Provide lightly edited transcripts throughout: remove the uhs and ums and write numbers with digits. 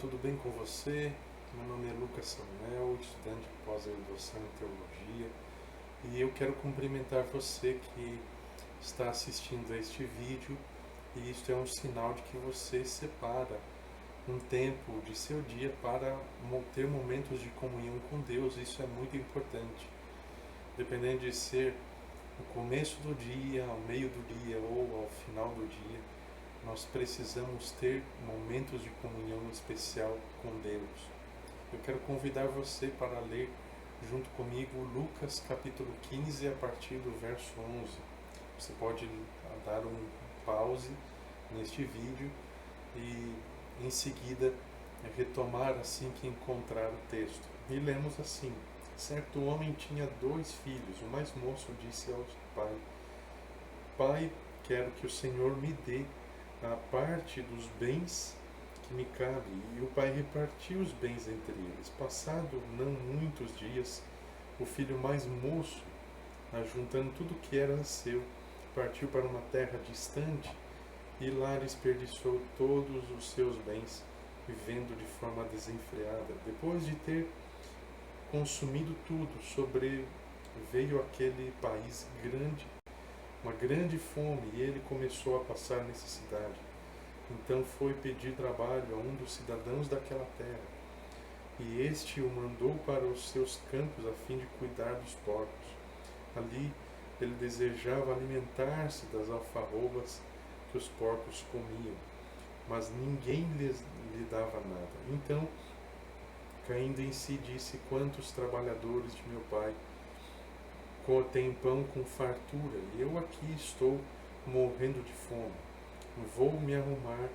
tudo bem com você? Meu nome é Lucas Samuel, estudante de pós-graduação em Teologia, e eu quero cumprimentar você que está assistindo a este vídeo, e isto é um sinal de que você separa um tempo de seu dia para ter momentos de comunhão com Deus. Isso é muito importante. Dependendo de ser no começo do dia, ao meio do dia ou ao final do dia, nós precisamos ter momentos de comunhão especial com Deus. Eu quero convidar você para ler junto comigo Lucas capítulo 15 a partir do verso 11. Você pode dar um pause neste vídeo e em seguida retomar assim que encontrar o texto. E lemos assim: certo homem tinha 2 filhos. O mais moço disse ao pai: Pai, quero que o Senhor me dê a parte dos bens que me cabe. E o pai repartiu os bens entre eles. Passado não muitos dias, o filho mais moço, ajuntando tudo que era seu, partiu para uma terra distante e lá desperdiçou todos os seus bens, vivendo de forma desenfreada. Depois de ter consumido tudo, sobreveio aquele país uma grande fome, e ele começou a passar necessidade. Então foi pedir trabalho a um dos cidadãos daquela terra, e este o mandou para os seus campos a fim de cuidar dos porcos. Ali ele desejava alimentar-se das alfarrobas que os porcos comiam, mas ninguém lhe dava nada. Então, caindo em si, disse: quantos trabalhadores de meu pai têm pão com fartura, e eu aqui estou morrendo de fome. Vou me arrumar,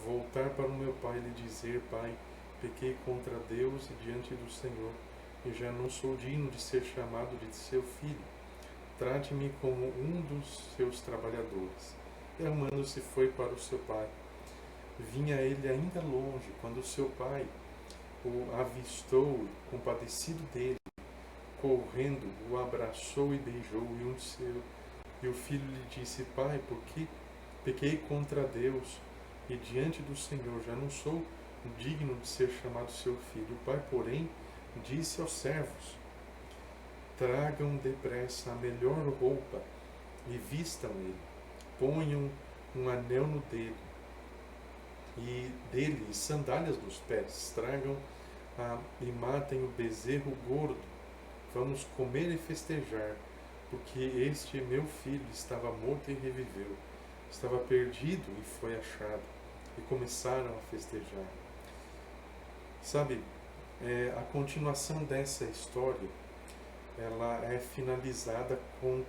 voltar para o meu pai e lhe dizer: Pai, pequei contra Deus e diante do Senhor, e já não sou digno de ser chamado de seu filho. Trate-me como um dos seus trabalhadores. E arrumando-se foi para o seu pai. Vinha ele ainda longe, quando o seu pai o avistou, compadecido dele, correndo, o abraçou e beijou, e o filho lhe disse: Pai, porque pequei contra Deus e diante do Senhor, já não sou digno de ser chamado seu filho. O pai, porém, disse aos servos: tragam depressa a melhor roupa e vistam ele, ponham um anel no dedo e dele sandálias nos pés, tragam e matem o bezerro gordo. Vamos comer e festejar, porque este meu filho estava morto e reviveu, estava perdido e foi achado. E começaram a festejar. Sabe, a continuação dessa história, ela é finalizada com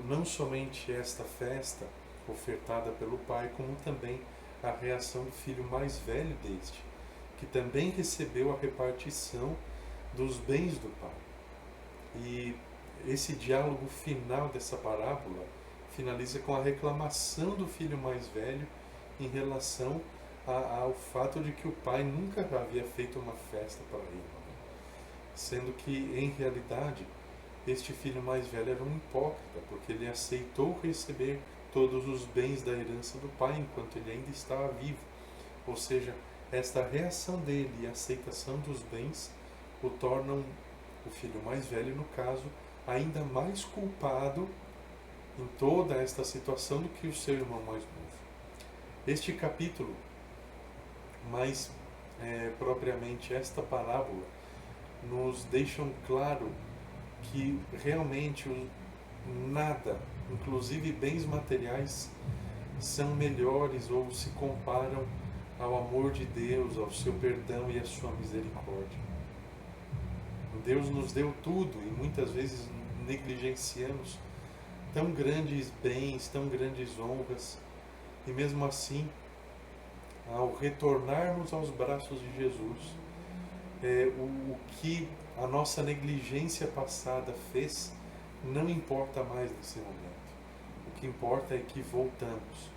não somente esta festa ofertada pelo pai, como também a reação do filho mais velho deste, que também recebeu a repartição dos bens do pai. E esse diálogo final dessa parábola finaliza com a reclamação do filho mais velho em relação ao fato de que o pai nunca havia feito uma festa para ele, sendo que, em realidade, este filho mais velho era um hipócrita, porque ele aceitou receber todos os bens da herança do pai enquanto ele ainda estava vivo. Ou seja, esta reação dele e a aceitação dos bens o tornam, o filho mais velho no caso, ainda mais culpado em toda esta situação do que o seu irmão mais novo. Este capítulo, mais propriamente esta parábola, nos deixam claro que realmente nada, inclusive bens materiais, são melhores ou se comparam ao amor de Deus, ao seu perdão e à sua misericórdia. Deus nos deu tudo e muitas vezes negligenciamos tão grandes bens, tão grandes honras, e mesmo assim, ao retornarmos aos braços de Jesus, o que a nossa negligência passada fez não importa mais nesse momento. O que importa é que voltamos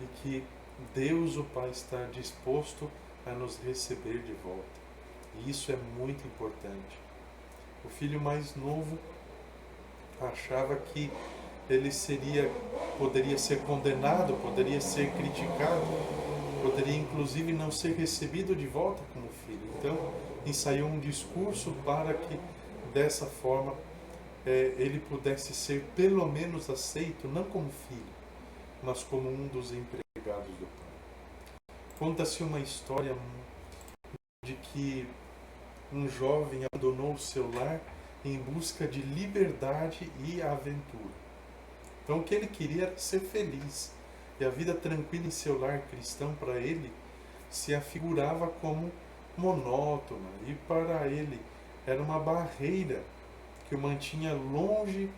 e que Deus, o Pai, está disposto a nos receber de volta. E isso é muito importante. O filho mais novo achava que ele poderia ser condenado, poderia ser criticado poderia inclusive não ser recebido de volta como filho. Então, ensaiou um discurso para que, dessa forma, ele pudesse ser pelo menos aceito, não como filho, mas como um dos empregados do pai. Conta-se uma história de que um jovem abandonou o seu lar em busca de liberdade e aventura. Então o que ele queria era ser feliz. E a vida tranquila em seu lar cristão para ele se afigurava como monótona. E para ele era uma barreira que o mantinha longe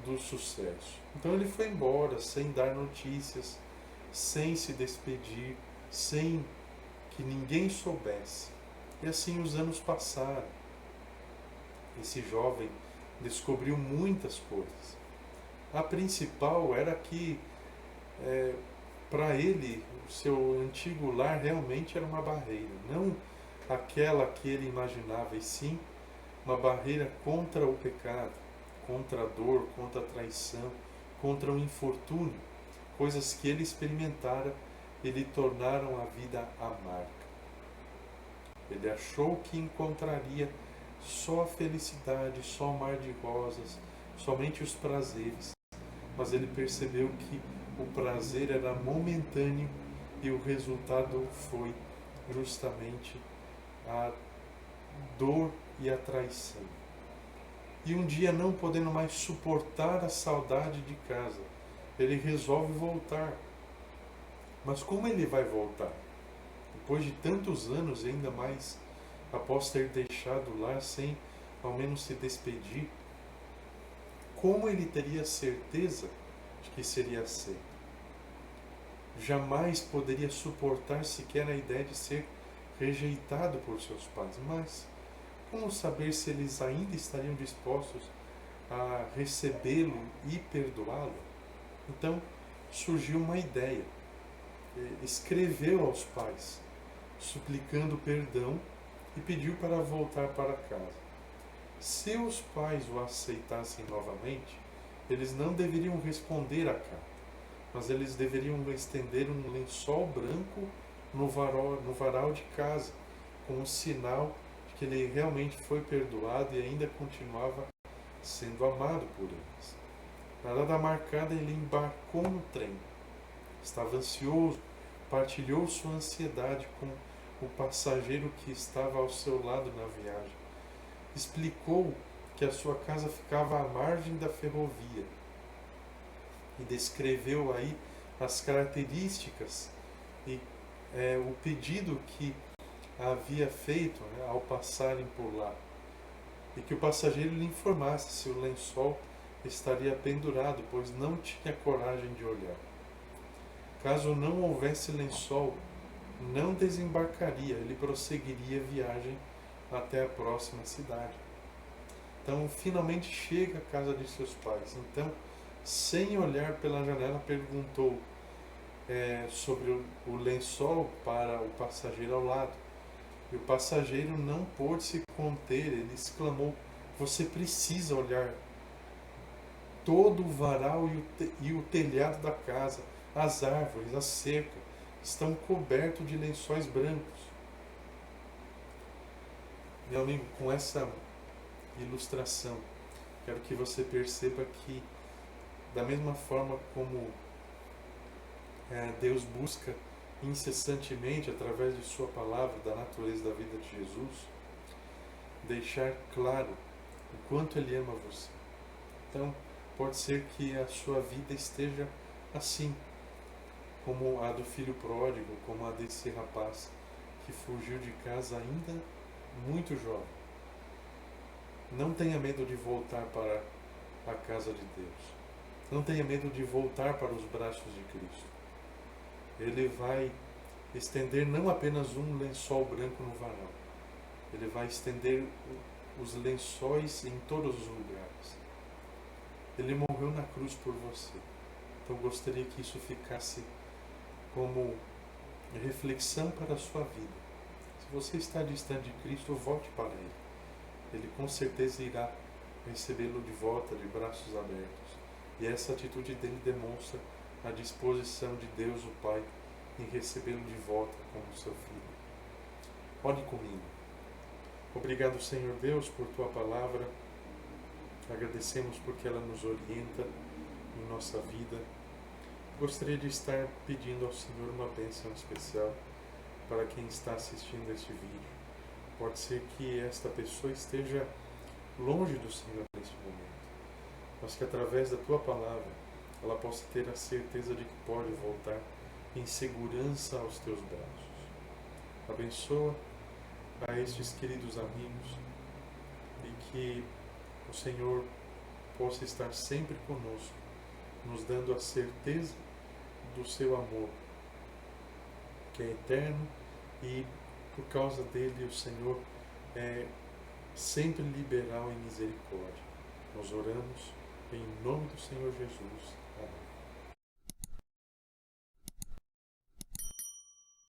do sucesso. Então ele foi embora sem dar notícias, sem se despedir, sem que ninguém soubesse. E assim os anos passaram. Esse jovem descobriu muitas coisas. A principal era que, para ele, o seu antigo lar realmente era uma barreira. Não aquela que ele imaginava, e sim uma barreira contra o pecado, contra a dor, contra a traição, contra o infortúnio. Coisas que ele experimentara e lhe tornaram a vida amarga. Ele achou que encontraria só a felicidade, só o mar de rosas, somente os prazeres. Mas ele percebeu que o prazer era momentâneo e o resultado foi justamente a dor e a traição. E um dia, não podendo mais suportar a saudade de casa, ele resolve voltar. Mas como ele vai voltar? Depois de tantos anos, e ainda mais após ter deixado o lar sem ao menos se despedir, como ele teria certeza de que seria aceito? Jamais poderia suportar sequer a ideia de ser rejeitado por seus pais. Mas como saber se eles ainda estariam dispostos a recebê-lo e perdoá-lo? Então surgiu uma ideia. Escreveu aos pais, suplicando perdão, e pediu para voltar para casa. Se os pais o aceitassem novamente, eles não deveriam responder à carta, mas eles deveriam estender um lençol branco no varal de casa, como um sinal de que ele realmente foi perdoado e ainda continuava sendo amado por eles. Na data marcada, ele embarcou no trem. Estava ansioso, partilhou sua ansiedade com o passageiro que estava ao seu lado na viagem. Explicou que a sua casa ficava à margem da ferrovia e descreveu aí as características e o pedido que havia feito, ao passarem por lá, e que o passageiro lhe informasse se o lençol estaria pendurado, pois não tinha coragem de olhar. Caso não houvesse lençol, não desembarcaria, ele prosseguiria a viagem até a próxima cidade. Então, finalmente chega à casa de seus pais. Então, sem olhar pela janela, perguntou sobre o lençol para o passageiro ao lado. E o passageiro não pôde se conter, ele exclamou: "Você precisa olhar. Todo o varal e o telhado da casa, as árvores, a cerca, estão cobertos de lençóis brancos." Meu amigo, com essa ilustração, quero que você perceba que, da mesma forma como Deus busca incessantemente, através de sua palavra, da natureza da vida de Jesus, deixar claro o quanto Ele ama você. Então, pode ser que a sua vida esteja assim, como a do filho pródigo, como a desse rapaz que fugiu de casa ainda muito jovem. Não tenha medo de voltar para a casa de Deus. Não tenha medo de voltar para os braços de Cristo. Ele vai estender não apenas um lençol branco no varal. Ele vai estender os lençóis em todos os lugares. Ele morreu na cruz por você. Então gostaria que isso ficasse como reflexão para a sua vida. Se você está distante de Cristo, volte para Ele. Ele com certeza irá recebê-lo de volta de braços abertos. E essa atitude dele demonstra a disposição de Deus, o Pai, em recebê-lo de volta como seu filho. Ore comigo. Obrigado, Senhor Deus, por Tua palavra. Agradecemos porque ela nos orienta em nossa vida. Gostaria de estar pedindo ao Senhor uma bênção especial para quem está assistindo este vídeo. Pode ser que esta pessoa esteja longe do Senhor neste momento, mas que através da Tua palavra ela possa ter a certeza de que pode voltar em segurança aos Teus braços. Abençoa a estes queridos amigos e que o Senhor possa estar sempre conosco, nos dando a certeza do Seu amor, que é eterno, e por causa dele o Senhor é sempre liberal em misericórdia. Nós oramos em nome do Senhor Jesus. Amém.